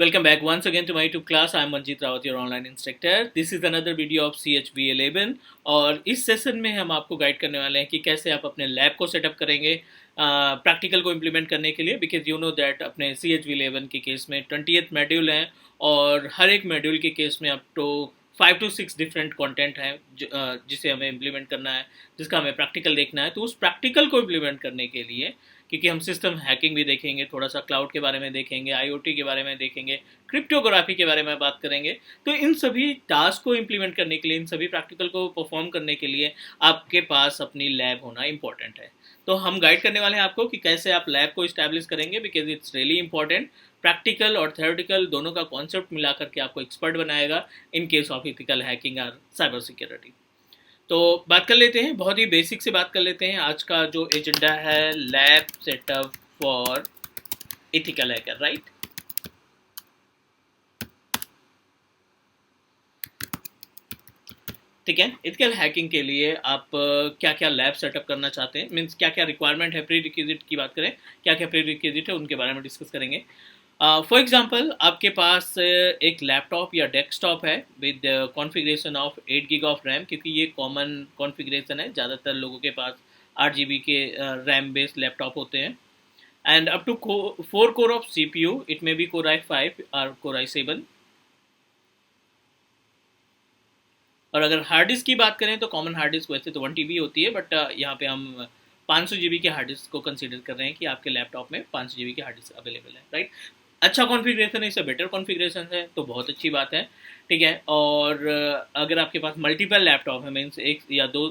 Welcome back once again to my YouTube class. I am Manjeet Rawat, your online instructor. This is another video of CHV11 और इस session में हम आपको guide करने वाले हैं कि कैसे आप अपने लैब को सेटअप करेंगे प्रैक्टिकल को इम्प्लीमेंट करने के लिए, बिकॉज यू नो दैट अपने CHV11 के केस में 20th मॉड्यूल हैं और हर एक मॉड्यूल के केस में up to 5 to 6 different content हैं जिसे हमें इम्प्लीमेंट करना है, जिसका हमें प्रैक्टिकल देखना है। तो उस प्रैक्टिकल को इम्प्लीमेंट करने के लिए, क्योंकि हम सिस्टम हैकिंग भी देखेंगे, थोड़ा सा क्लाउड के बारे में देखेंगे, IoT के बारे में देखेंगे, क्रिप्टोग्राफी के बारे में बात करेंगे, तो इन सभी टास्क को इम्प्लीमेंट करने के लिए, इन सभी प्रैक्टिकल को परफॉर्म करने के लिए आपके पास अपनी लैब होना इंपॉर्टेंट है। तो हम गाइड करने वाले हैं आपको कि कैसे आप लैब को इस्टेब्लिश करेंगे, because it's really important. Practical और थ्योरेटिकल दोनों का कॉन्सेप्ट मिला करके आपको एक्सपर्ट बनाएगा in case of ethical hacking और साइबर सिक्योरिटी। तो बात कर लेते हैं, बहुत ही बेसिक से बात कर लेते हैं। आज का जो एजेंडा है, lab setup for ethical hacker, right. ठीक है, इथिकल हैकिंग के लिए आप क्या क्या लैब सेटअप करना चाहते हैं, मीन्स क्या क्या रिक्वायरमेंट है, प्री रिक्विजिट की बात करें, क्या क्या प्री रिक्विजिट है उनके बारे में डिस्कस करेंगे। फॉर एग्जाम्पल, आपके पास एक लैपटॉप या डेस्कटॉप है with configuration of 8 GB of RAM, क्योंकि ये कॉमन कॉन्फ़िगरेशन है, ज़्यादातर लोगों के पास 8 GB के रैम बेस्ड लैपटॉप होते हैं। And up to 4 core of CPU, it may be Core i5 और Core i7। और अगर हार्ड डिस्क की बात करें तो कॉमन हार्ड डिस्क वैसे तो 1 TB होती है, बट यहाँ पे हम 500 GB के हार्ड डिस्क को कंसीडर कर रहे हैं कि आपके लैपटॉप में 500 GB की हार्ड डिस्क अवेलेबल है, राइट। अच्छा कॉन्फ़िगरेशन है, इससे बेटर कॉन्फ़िगरेशन है तो बहुत अच्छी बात है, ठीक है। और अगर आपके पास मल्टीपल लैपटॉप है, मीन्स एक या दो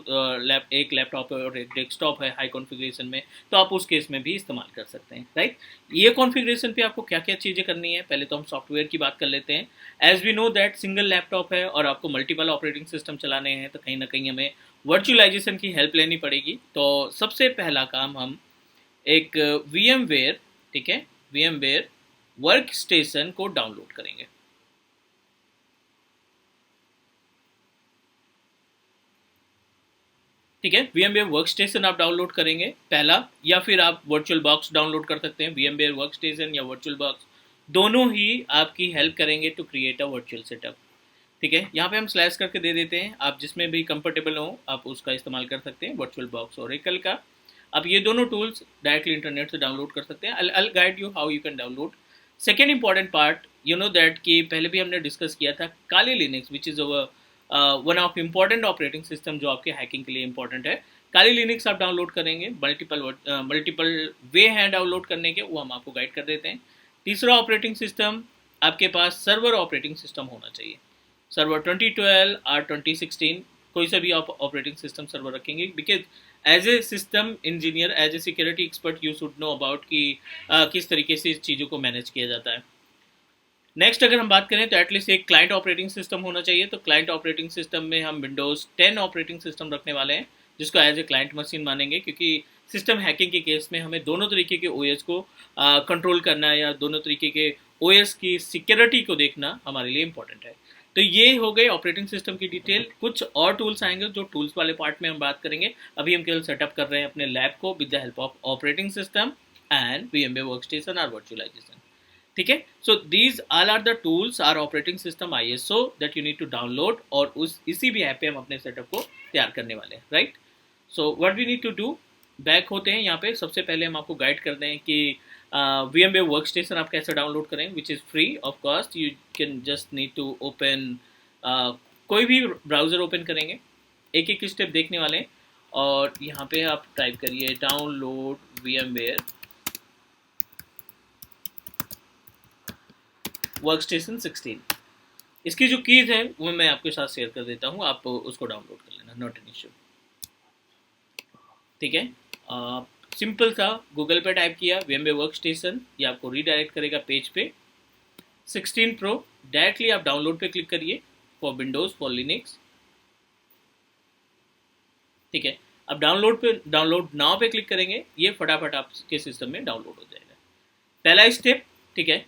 एक लैपटॉप है और एक डेस्कटॉप है हाई कॉन्फ़िगरेशन में, तो आप उस केस में भी इस्तेमाल कर सकते हैं, राइट। ये कॉन्फ़िगरेशन पे आपको क्या क्या चीज़ें करनी है, पहले तो हम सॉफ्टवेयर की बात कर लेते हैं। As we know that single laptop है और आपको मल्टीपल ऑपरेटिंग सिस्टम चलाने हैं, तो कहीं ना कहीं हमें वर्चुअलाइजेशन की हेल्प लेनी पड़ेगी। तो सबसे पहला काम हम एक VMware, ठीक है, VMware वर्क स्टेशन को डाउनलोड करेंगे। ठीक है, VMware वर्क स्टेशन आप डाउनलोड करेंगे पहला, या फिर आप वर्चुअल बॉक्स डाउनलोड कर सकते हैं। VMware वर्क स्टेशन या वर्चुअल बॉक्स दोनों ही आपकी हेल्प करेंगे to create a virtual setup. ठीक है, यहाँ पे हम स्लैश करके दे देते हैं, आप जिसमें भी कंफर्टेबल हो आप उसका इस्तेमाल कर सकते हैं, वर्चुअल बॉक्स और एकल का। आप ये दोनों टूल्स डायरेक्टली इंटरनेट से डाउनलोड कर सकते हैं। I'll guide you how you can download। Second important part, you know that कि पहले भी हमने डिस्कस किया था, Kali Linux which is one of important operating system जो आपके हैकिंग के लिए इंपॉर्टेंट है। काली लिनक्स आप डाउनलोड करेंगे, मल्टीपल वे हैं डाउनलोड करने के, वो हम आपको गाइड कर देते हैं। तीसरा ऑपरेटिंग सिस्टम, आपके पास सर्वर ऑपरेटिंग सिस्टम होना चाहिए। सर्वर 2012 और 2016 कोई सा भी आप ऑपरेटिंग सिस्टम सर्वर रखेंगे, because as a system engineer, as a security expert, you should know about कि किस तरीके से इस चीज़ों को मैनेज किया जाता है। नेक्स्ट अगर हम बात करें तो एटलीस्ट एक क्लाइंट ऑपरेटिंग सिस्टम होना चाहिए। तो क्लाइंट ऑपरेटिंग सिस्टम में हम विंडोज़ 10 ऑपरेटिंग सिस्टम रखने वाले हैं, जिसको एज ए क्लाइंट मशीन मानेंगे, क्योंकि सिस्टम हैकिंग के केस में हमें दोनों तरीके के OS को कंट्रोल करना है, या दोनों तरीके के OS की सिक्योरिटी को देखना हमारे लिए इंपॉर्टेंट है। तो ये हो गए ऑपरेटिंग सिस्टम की डिटेल। कुछ और टूल्स आएंगे जो टूल्स वाले पार्ट में हम बात करेंगे। अभी हम केवल सेटअप कर रहे हैं अपने लैब को with the help of operating system and VMware workstation और वर्चुअलाइजेशन। ठीक है, so these all are the tools are operating system ISO that you need to download, और उस इसी भी ऐप पे हम अपने सेटअप को तैयार करने वाले हैं, right. So what we need to do, back होते हैं यहाँ पे। सबसे पहले हम आपको गाइड करते हैं कि VMware वर्क स्टेशन आप कैसे डाउनलोड करें, which is free of cost. You can just need to open कोई भी ब्राउज़र ओपन करेंगे, एक एक स्टेप देखने वाले हैं, और यहाँ पे आप टाइप करिए डाउनलोड VMware वर्क स्टेशन 16। इसकी जो कीज़ है वो मैं आपके साथ शेयर कर देता हूँ, आप उसको डाउनलोड कर लेना, नॉट एन इश्यू। ठीक है, सिंपल सा गूगल पे टाइप किया VMware वर्क स्टेशन, ये आपको रीडायरेक्ट करेगा पेज पे 16 Pro। डायरेक्टली आप डाउनलोड पे क्लिक करिए फॉर विंडोज़, फॉर लिनक्स। ठीक है, अब डाउनलोड नाउ पे क्लिक करेंगे, ये फटाफट आपके सिस्टम में डाउनलोड हो जाएगा। पहला स्टेप, ठीक है,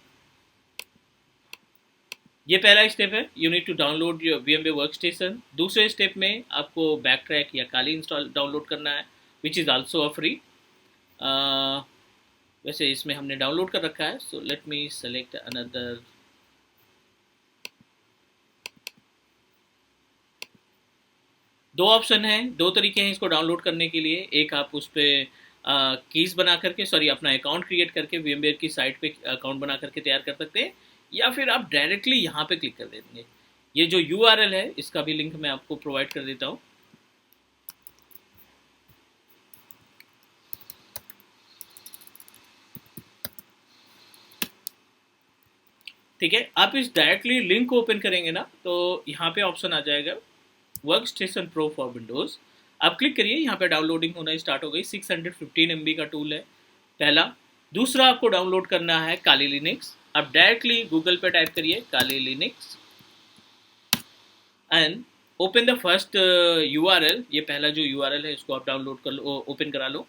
ये पहला स्टेप है, you need to download your VMware work station. दूसरे स्टेप में आपको बैक ट्रैक या काली इंस्टॉल डाउनलोड करना है, which is also a free. वैसे इसमें हमने डाउनलोड कर रखा है, so let me select another दो ऑप्शन हैं, दो तरीके हैं इसको डाउनलोड करने के लिए। एक आप उस पर कीज बना करके, सॉरी अपना अकाउंट क्रिएट करके VMware की साइट पे अकाउंट बना करके तैयार कर सकते हैं, या फिर आप डायरेक्टली यहाँ पे क्लिक कर देंगे। ये जो URL है इसका भी लिंक मैं आपको प्रोवाइड कर देता हूँ। ठीक है, आप इस डायरेक्टली लिंक को ओपन करेंगे ना, तो यहाँ पे ऑप्शन आ जाएगा work station pro for Windows. आप क्लिक करिए, यहाँ पे डाउनलोडिंग होना स्टार्ट हो गई। 615 MB का टूल है पहला। दूसरा आपको डाउनलोड करना है काली लिनक्स। आप डायरेक्टली गूगल पे टाइप करिए Kali Linux and open the first URL। ये पहला जो URL है इसको आप डाउनलोड कर लो, ओपन करा लो।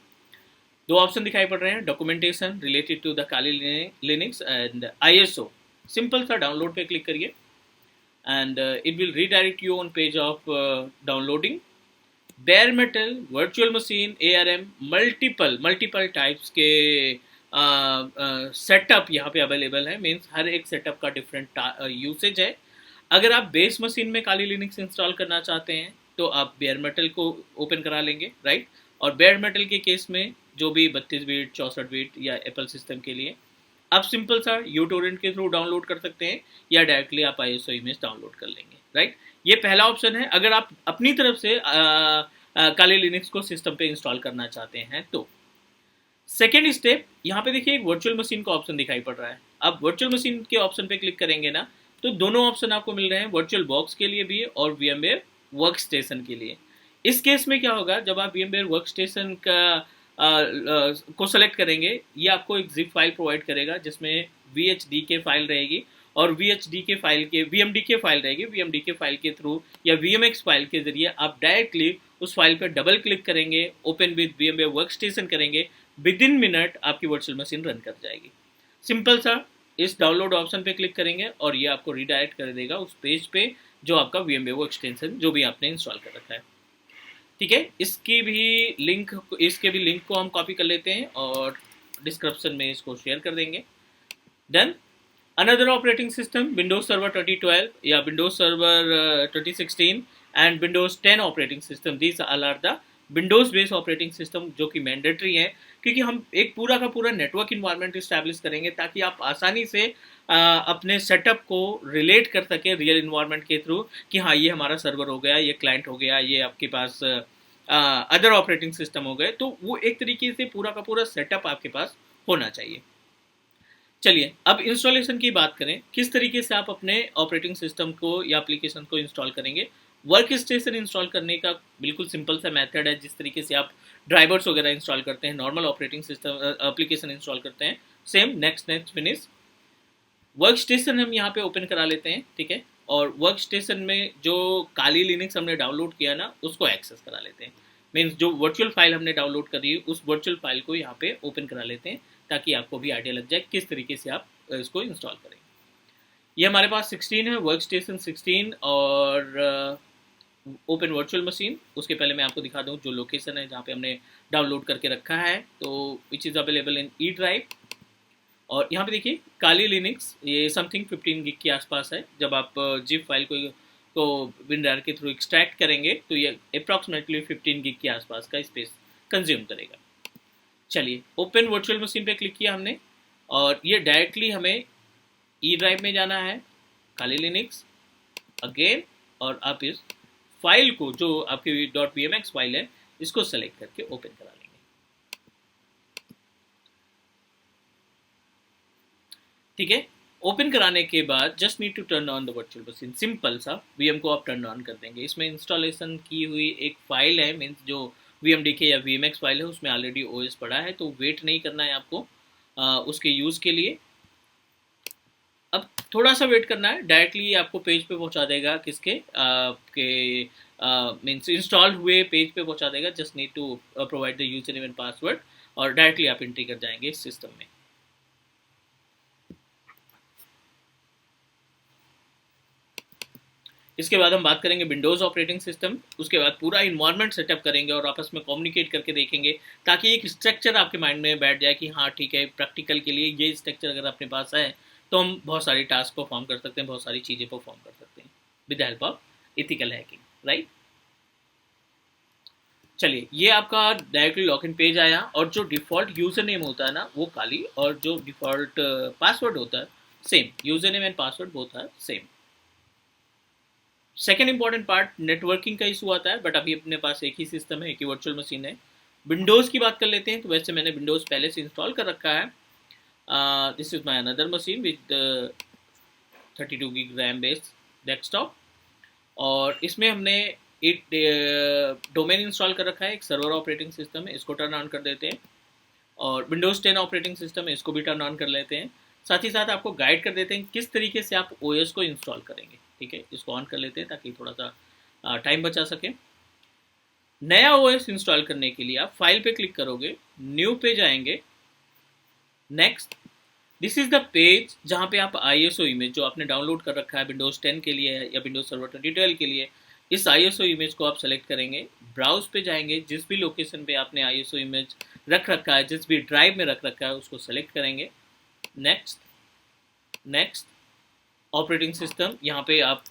दो ऑप्शन दिखाई पड़ रहे हैं, documentation related to the Kali Linux and ISO। Simple सा डाउनलोड पे क्लिक करिए and it will redirect you on page of downloading bare metal virtual machine ARM multiple types के सेटअप यहाँ पे अवेलेबल है। मीन्स हर एक सेटअप का डिफरेंट यूसेज है। अगर आप बेस मशीन में काली लिनक्स इंस्टॉल करना चाहते हैं तो आप बेयर मेटल को ओपन करा लेंगे, राइट। और बेयर मेटल के केस में जो भी 32 बिट 64 बिट या एप्पल सिस्टम के लिए आप सिंपल सा यूटोरेंट के थ्रू डाउनलोड कर सकते हैं, या डायरेक्टली आप ISO इमेज डाउनलोड कर लेंगे, राइट। ये पहला ऑप्शन है अगर आप अपनी तरफ से काली लिनक्स को सिस्टम पे इंस्टॉल करना चाहते हैं तो। सेकेंड स्टेप, यहाँ पे देखिए एक वर्चुअल मशीन का ऑप्शन दिखाई पड़ रहा है। आप वर्चुअल मशीन के ऑप्शन पे क्लिक करेंगे ना, तो दोनों ऑप्शन आपको मिल रहे हैं, वर्चुअल बॉक्स के लिए भी और VMware वर्क स्टेशन के लिए। इस केस में क्या होगा, जब आप VMware वर्क स्टेशन का को सेलेक्ट करेंगे, ये आपको एक जिप फाइल प्रोवाइड करेगा जिसमें VHDK फाइल रहेगी, और VHDK फाइल के VMDK फाइल रहेगी। VMDK फाइल के थ्रू या VMX फाइल के जरिए आप डायरेक्टली उस फाइल पर डबल क्लिक करेंगे, open with VMware work station करेंगे, विद इन मिनट आपकी वर्चुअल मशीन रन कर जाएगी। सिंपल सा इस डाउनलोड ऑप्शन पे क्लिक करेंगे और ये आपको रिडायरेक्ट कर देगा उस पेज पे जो आपका VMware वर्क स्टेशन जो भी आपने इंस्टॉल कर रखा है। ठीक है, इसके भी लिंक को हम कॉपी कर लेते हैं और डिस्क्रिप्शन में इसको शेयर कर देंगे। Then another operating system Windows server 2012 या Windows server 2016 and Windows 10 operating system, these all are the Windows based operating system जो कि मैंडेटरी है, क्योंकि हम एक पूरा का पूरा नेटवर्क इन्वायरमेंट इस्टेब्लिश करेंगे ताकि आप आसानी से अपने सेटअप को रिलेट कर सकें रियल इन्वायरमेंट के थ्रू कि हाँ ये हमारा सर्वर हो गया, ये क्लाइंट हो गया, ये आपके पास अदर ऑपरेटिंग सिस्टम हो गए। तो वो एक तरीके से पूरा का पूरा सेटअप आपके पास होना चाहिए। चलिए अब इंस्टॉलेशन की बात करें, किस तरीके से आप अपने ऑपरेटिंग सिस्टम को या एप्लीकेशन को इंस्टॉल करेंगे। वर्क स्टेशन इंस्टॉल करने का बिल्कुल सिंपल सा मेथड है, जिस तरीके से आप ड्राइवर्स वगैरह इंस्टॉल करते हैं, normal operating system application install करते हैं, same next finish. Work station हम यहाँ पे ओपन करा लेते हैं, ठीक है। और वर्क स्टेशन में जो काली लिनक्स हमने डाउनलोड किया ना उसको एक्सेस करा लेते हैं। मीन्स जो वर्चुअल फाइल हमने डाउनलोड करी है उस वर्चुअल फाइल को यहाँ पे ओपन करा लेते हैं ताकि आपको भी आइडिया लग जाए किस तरीके से आप इसको इंस्टॉल करेंगे। ये हमारे पास 16 है, वर्क स्टेशन 16 और ओपन वर्चुअल मशीन। उसके पहले मैं आपको दिखा दूँ जो लोकेशन है जहाँ पे हमने डाउनलोड करके रखा है, तो which is available in E drive. और यहाँ पे देखिए काली लिनक्स ये समथिंग 15 गिग के आसपास है। जब आप जिप फाइल को विंडर के थ्रू एक्सट्रैक्ट करेंगे तो ये अप्रॉक्सीमेटली 15 गिग के आसपास का स्पेस कंज्यूम करेगा। चलिए ओपन वर्चुअल मशीन पे क्लिक किया हमने और ये डायरेक्टली हमें ई ड्राइव में जाना है, काली लिनक्स अगेन, और आप इस फाइल को जो आपकी .vmx फाइल है इसको सेलेक्ट करके ओपन करा लेंगे। ठीक है, ओपन कराने के बाद just need to turn on the virtual machine. Simple सा VM को आप टर्न ऑन कर देंगे। इसमें इंस्टॉलेशन की हुई एक फाइल है, मीन्स जो VMDK या VMX फाइल है उसमें ऑलरेडी OS पड़ा है, तो वेट नहीं करना है आपको उसके यूज़ के लिए। अब थोड़ा सा वेट करना है, डायरेक्टली आपको पेज पे पहुंचा देगा, किसके आपके मीन्स इंस्टॉल हुए पेज पे पहुंचा देगा। Just need to provide the user name and password और डायरेक्टली आप एंट्री कर जाएंगे इस सिस्टम में। इसके बाद हम बात करेंगे विंडोज़ ऑपरेटिंग सिस्टम। उसके बाद पूरा इन्वायरमेंट सेटअप करेंगे और आपस में कम्युनिकेट करके देखेंगे ताकि एक स्ट्रक्चर आपके माइंड में बैठ जाए कि हाँ ठीक है, प्रैक्टिकल के लिए ये स्ट्रक्चर अगर अपने पास है तो हम बहुत सारी टास्क परफॉर्म कर सकते हैं, बहुत सारी चीज़ें परफॉर्म कर सकते हैं with the help of ethical hacking, right. चलिए, ये आपका डायरेक्टली लॉगिन पेज आया, और जो डिफ़ॉल्ट यूज़र नेम होता है ना वो काली, और जो डिफ़ॉल्ट पासवर्ड होता है same, user name and password both are same. Second important part, networking का इशू आता है, बट अभी अपने पास एक ही सिस्टम है, एक ही वर्चुअल मशीन है। विंडोज़ की बात कर लेते हैं, तो वैसे मैंने विंडोज़ पहले से इंस्टॉल कर रखा है। This is my another machine with 32 GB RAM based desktop, और इसमें हमने एक डोमेन इंस्टॉल कर रखा है, एक सर्वर ऑपरेटिंग सिस्टम है, इसको टर्न ऑन कर देते हैं, और विंडोज़ 10 ऑपरेटिंग सिस्टम है, इसको भी टर्न ऑन कर लेते हैं। साथ ही साथ आपको गाइड कर देते हैं किस तरीके से आप ओएस को इंस्टॉल करेंगे। ठीक है, इसको ऑन कर लेते हैं ताकि थोड़ा सा टाइम बचा सके। नया ओएस इंस्टॉल करने के लिए आप फाइल पे क्लिक करोगे, न्यू पे जाएंगे, next, this is the page जहाँ पे आप ISO इमेज जो आपने डाउनलोड कर रखा है विंडोज़ 10 के लिए या विंडोज सर्वर 2012 के लिए, इस ISO इमेज को आप सेलेक्ट करेंगे, ब्राउज पे जाएंगे, जिस भी लोकेशन पे आपने ISO इमेज रख रखा है, जिस भी ड्राइव में रख रखा है उसको सेलेक्ट करेंगे, नेक्स्ट, नेक्स्ट, ऑपरेटिंग सिस्टम, यहाँ पे आप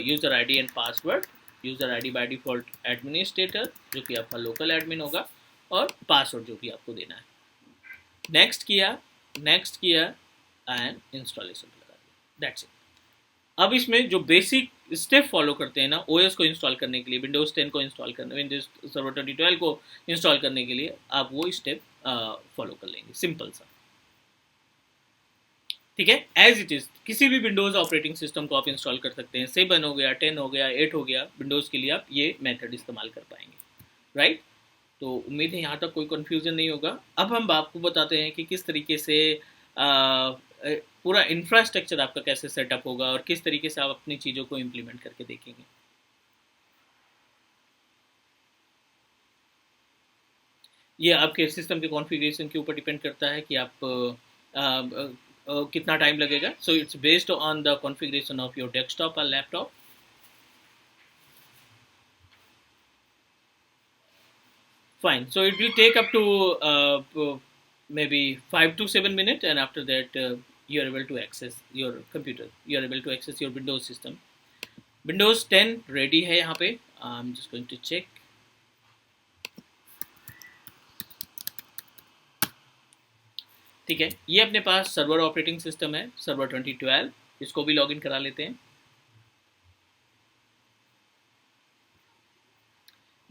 user ID and password, user ID by default administrator जो कि आपका लोकल एडमिन होगा, और पासवर्ड जो भी आपको देना है, नेक्स्ट किया, नेक्स्ट किया, एंड इंस्टॉलेशन लगा दिया, दैट्स इट। अब इसमें जो बेसिक स्टेप फॉलो करते हैं ना ओएस को इंस्टॉल करने के लिए, विंडोज़ 10 को इंस्टॉल करने, विंडोज सर्वर 2012 को इंस्टॉल करने के लिए आप वो स्टेप फॉलो कर लेंगे, सिंपल सा। ठीक है, एज इट इज़ किसी भी विंडोज़ ऑपरेटिंग सिस्टम को आप इंस्टॉल कर सकते हैं, 7 हो गया, 10 हो गया, 8 हो गया, विंडोज़ के लिए आप ये मेथड इस्तेमाल कर पाएंगे, राइट। तो उम्मीद है यहाँ तक कोई कन्फ्यूज़न नहीं होगा। अब हम आपको बताते हैं कि किस तरीके से पूरा इंफ्रास्ट्रक्चर आपका कैसे सेटअप होगा और किस तरीके से आप अपनी चीज़ों को इम्प्लीमेंट करके देखेंगे। ये आपके सिस्टम के कॉन्फ़िगरेशन के ऊपर डिपेंड करता है कि आप कितना टाइम लगेगा। So it's based on the configuration of your desktop और laptop. Fine. So it will take up to maybe 5 to 7 minutes, and after that you are able to access your computer. You are able to access your Windows system. Windows 10 ready है यहाँ पे. I'm just going to check. ठीक है, ये अपने पास server operating system है, server 2012, इसको भी लॉगिन करा लेते हैं।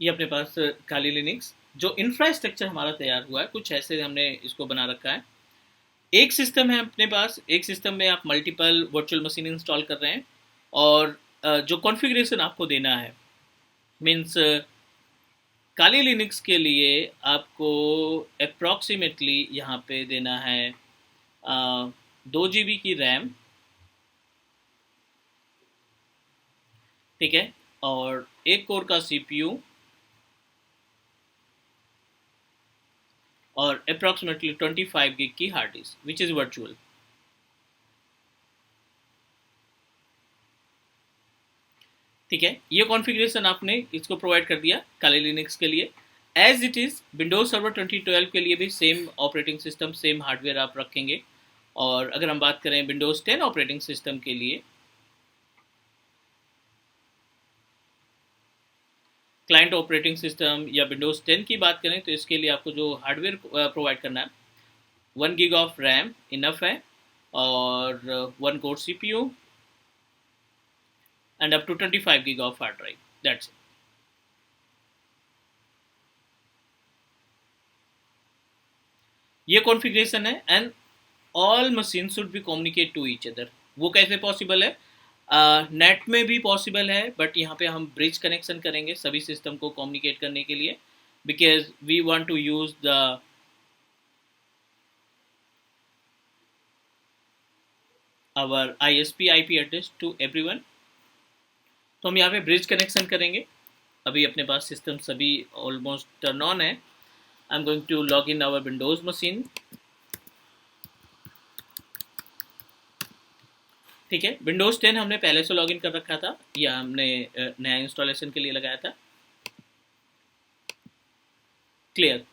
ये अपने पास काली लिनक्स, जो इंफ्रास्ट्रक्चर हमारा तैयार हुआ है कुछ ऐसे हमने इसको बना रखा है। एक सिस्टम है अपने पास, एक सिस्टम में आप मल्टीपल वर्चुअल मशीन इंस्टॉल कर रहे हैं, और जो कॉन्फ़िगरेशन आपको देना है, मीन्स काली लिनक्स के लिए आपको अप्रॉक्सीमेटली यहाँ पे देना है 2 GB की रैम, ठीक है, और 1 कोर का CPU, और अप्रॉक्सीमेटली 25 GB की hard disk which is virtual. ठीक है, ये कॉन्फ़िगरेशन आपने इसको प्रोवाइड कर दिया काली लिनक्स के लिए। As it is Windows server 2012 के लिए भी same operating system, same hardware आप रखेंगे। और अगर हम बात करें विंडोज़ 10 ऑपरेटिंग सिस्टम के लिए, क्लाइंट ऑपरेटिंग सिस्टम या विंडोज़ 10 की बात करें, तो इसके लिए आपको जो हार्डवेयर प्रोवाइड करना है, 1 GB ऑफ रैम इनफ है, और 1 core CPU, and up to 25 GB of hard drive. That's it. ये कॉन्फ़िगरेशन है, and all machine should be communicate to each other. वो कैसे पॉसिबल है? नेट में भी पॉसिबल है, बट यहाँ पे हम ब्रिज कनेक्शन करेंगे सभी सिस्टम को कम्युनिकेट करने के लिए, because we want to use the our ISP IP address to everyone. तो हम यहाँ पे ब्रिज कनेक्शन करेंगे। अभी अपने पास सिस्टम सभी ऑलमोस्ट टर्न ऑन है। I am going to log in our Windows machine. ठीक है, विंडोज़ 10 हमने पहले से लॉगिन कर रखा था, या हमने नया इंस्टॉलेशन के लिए लगाया था। क्लियर।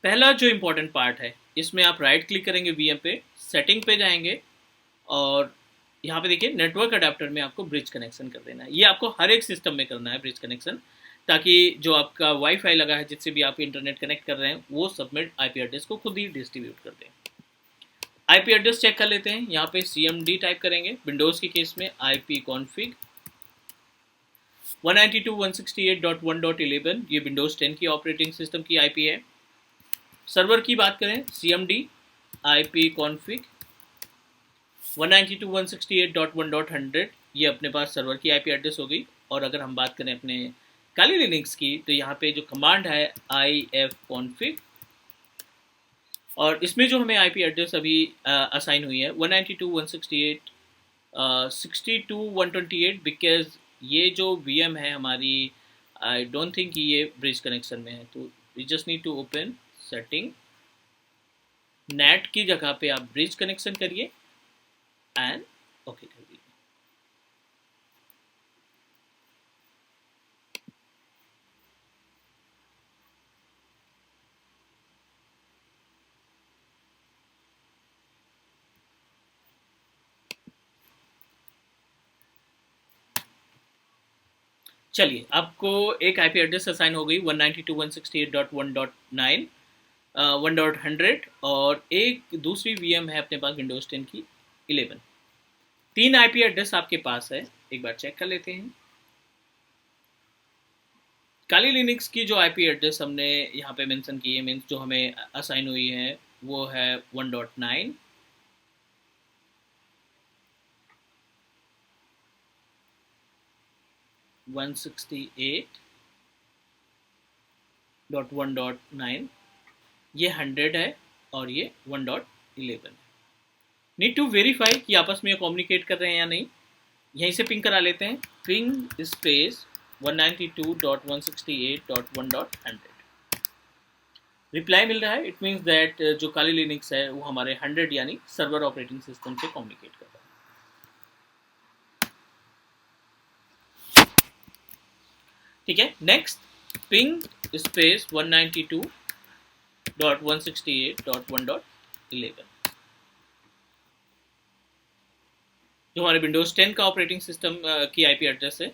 पहला जो इम्पोर्टेंट पार्ट है, इसमें आप राइट क्लिक करेंगे VM पे, सेटिंग पे जाएंगे, और यहाँ पे देखिए नेटवर्क अडेप्टर में आपको ब्रिज कनेक्शन कर देना है। ये आपको हर एक सिस्टम में करना है ब्रिज कनेक्शन। ताकि जो आपका वाईफाई लगा है जिससे भी आप इंटरनेट कनेक्ट कर रहे हैं वो सबमिट आईपी एड्रेस को खुद ही डिस्ट्रीब्यूट कर दें। आईपी एड्रेस चेक कर लेते हैं। यहाँ पे cmd टाइप करेंगे। विंडोज़ के केस में IP config 192.168.1.11 ये विंडोज़ 10 की ऑपरेटिंग सिस्टम की IP है। सर्वर की बात करें cmd IP config 192.168.1.100 ये अपने पास सर्वर की IP एड्रेस हो गई। और अगर हम बात करें अपने काली लिनक्स की तो यहाँ पे जो कमांड है ifconfig और इसमें जो हमें IP एड्रेस अभी असाइन हुई है 192.168.62.128 बिकॉज ये जो VM है हमारी आई डोंट थिंक ये ब्रिज कनेक्शन में है, तो we just need to open setting. Net की जगह पे आप ब्रिज कनेक्शन करिए एंड ओके कर दीजिए। चलिए आपको एक IP एड्रेस असाइन हो गई 192.168.1.9 1.100 और एक दूसरी VM है अपने पास विंडोज 10 की 11। 3 IP एड्रेस आपके पास है, एक बार चेक कर लेते हैं। काली लिनक्स की जो IP एड्रेस हमने यहाँ पे मेंशन की है मीन्स जो हमें असाइन हुई है वो है 1.9 168.1.9 ये 100 है और ये 1.11 है। नीड टू वेरीफाई कि आपस में कम्युनिकेट कर रहे हैं या नहीं। यहीं से पिंग करा लेते हैं, पिंग स्पेस 192.168.1.100 रिप्लाई मिल रहा है। इट मीन्स दैट जो काली लिनक्स है वो हमारे 100 यानी सर्वर ऑपरेटिंग सिस्टम से कम्युनिकेट कर रहा है। ठीक है, नेक्स्ट पिंग स्पेस 192.168.1.11 जो हमारे विंडोज 10 का ऑपरेटिंग सिस्टम की IP एड्रेस है।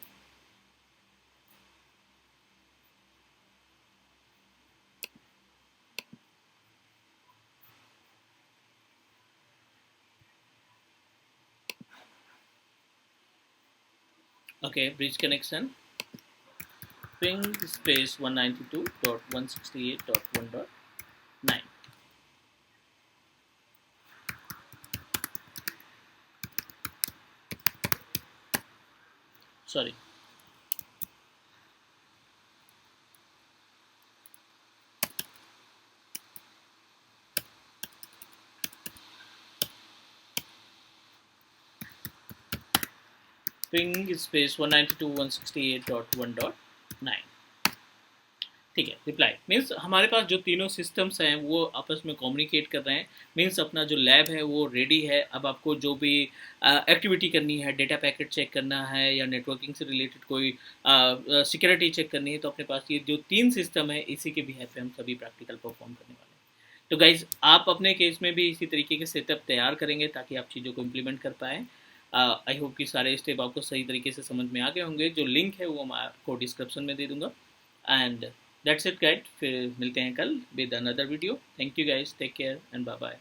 Okay, bridge connection ping space 192.168.1.9 sorry ping space 192.168.1.9 ठीक है। रिप्लाई मीन्स हमारे पास जो तीनों सिस्टम्स हैं वो आपस में कम्युनिकेट कर रहे हैं। मीन्स अपना जो लैब है वो रेडी है। अब आपको जो भी एक्टिविटी करनी है, डेटा पैकेट चेक करना है या नेटवर्किंग से रिलेटेड कोई सिक्योरिटी चेक करनी है, तो अपने पास ये जो 3 सिस्टम है इसी के बिहाफ पे हम सभी प्रैक्टिकल परफॉर्म करने वाले हैं। तो गाइज आप अपने केस में भी इसी तरीके के सेटअप तैयार करेंगे ताकि आप चीज़ों को इम्प्लीमेंट कर पाएँ। आई होप कि सारे स्टेप आपको सही तरीके से समझ में आ गए होंगे। जो लिंक है वो मैं आपको डिस्क्रिप्शन में दे दूँगा। एंड दैट्स इट गाइड, फिर मिलते हैं कल with another video. Thank you guys, take care and bye bye.